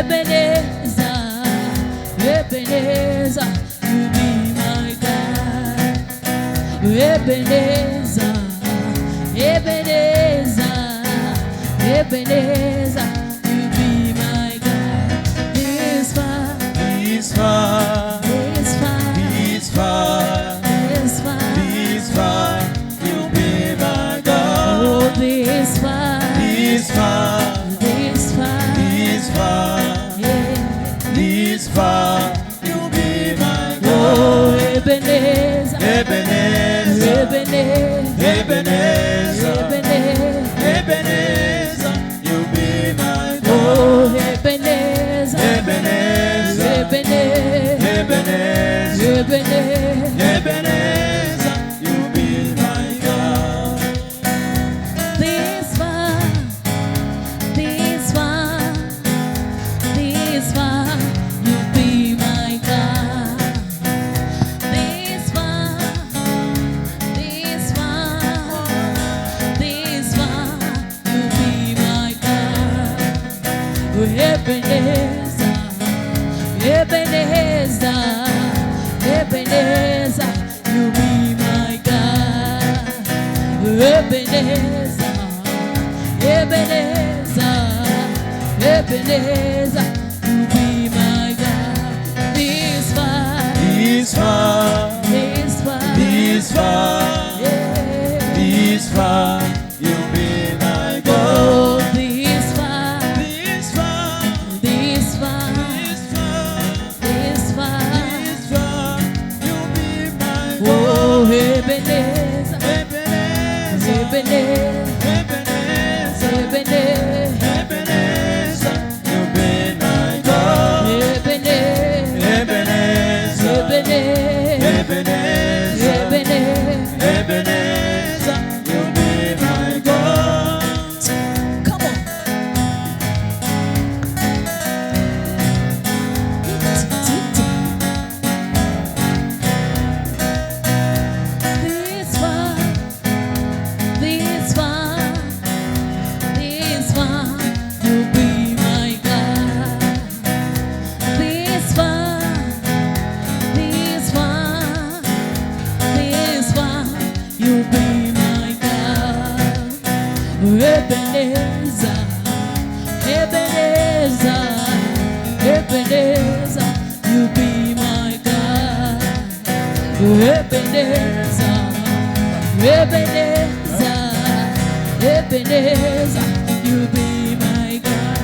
Ebenezer, Ebenezer, you be my God. Ebenezer, Ebenezer, Ebenezer, you be my God. This far, This far, this far, this far, this far, this far, you be my God. oh this far, This far, this far, this far, yeah. this far, you be my Oh God. Ebenezer, Ebenezer, Ebenezer, Ebenezer, Ebenezer, Ebenezer, you be my God. oh Ebenezer, Ebenezer, Ebenezer, Ebenezer, Ebenezer. Ebenezer, you be my God. This far, this far, this far, you be my God. This far, this far, this far, you be my God. Ebenezer, Ebenezer, Ebenezer, you be my God. Ebenezer, Ebenezer, Ebenezer, you be my God. This far, This far, this far, this far, yeah. this far, you be my God. Oh, this far, This far, this far, this far, this far. this far, you be my God. Oh, Ebenezer, Ebenezer, Ebenezer, Ebenezer, Ebenezer, Ebenezer, you be my God. Ebenezer, Ebenezer, Ebenezer, Ebenezer, Ebenezer. Ebenezer, you be my God. Come on. This far, this far, this far, you be my God. This far, this far, this far, you be my God. Ebenezer, Ebenezer, Ebenezer, you be my God. Ebenezer, Ebenezer, Ebenezer, you be my God.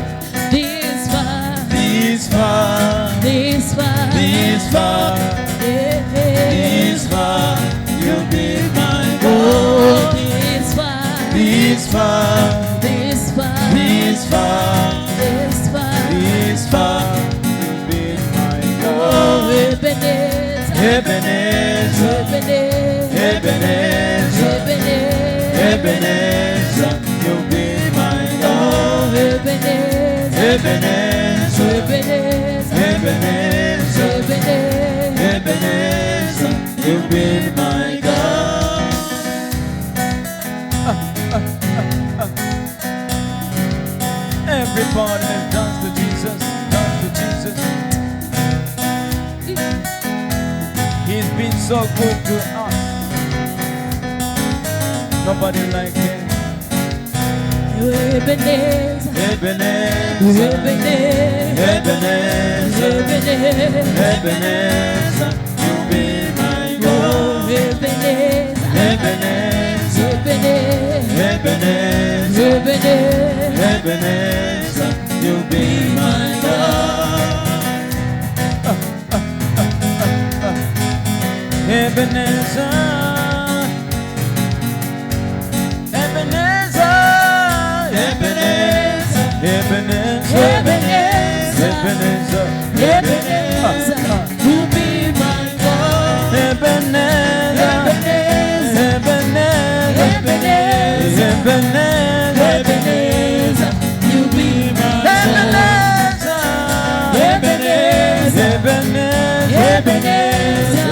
This far, This far, this far, this far, yeah. this far, you be my Oh, God. this far, This far, this far, this far, this far. this far, you be my Oh, God. Ebenezer, Ebenezer, Ebenezer, Ebenezer, Ebenezer, Ebenezer, you be my God. Ebenezer, Ebenezer, Ebenezer, Ebenezer, Ebenezer. Ebenezer, you be my God. Everybody let's dance to Jesus, dance to Jesus. He's been so good to us. Nobody like him. Ebenezer, Ebenezer, Ebenezer, Ebenezer, Ebenezer. Ebenezer, you be my God. Oh, Ebenezer, Ebenezer, Ebenezer, Ebenezer, Ebenezer. Ebenezer, you be my God. Ebenezer, Ebenezer, Ebenezer, Ebenezer, Ebenezer, Ebenezer, you be my God. Ebenezer, Ebenezer, Ebenezer, Ebenezer, you be my God. Ebenezer,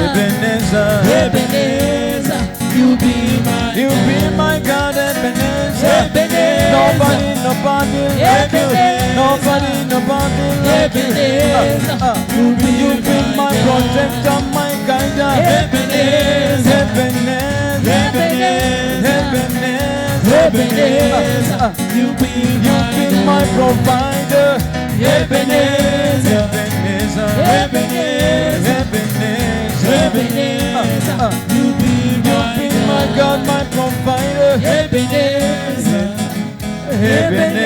Ebenezer, Ebenezer, you be my You God. be my God, Ebenezer. Ebenezer. Nobody like you. Ebenezer. Nobody nobody like you. You've been my protector, my guider. Ebenezer, Ebenezer, you've been my provider. Ebenezer, you've been my God, my provider. Ebenezer, Ebenezer.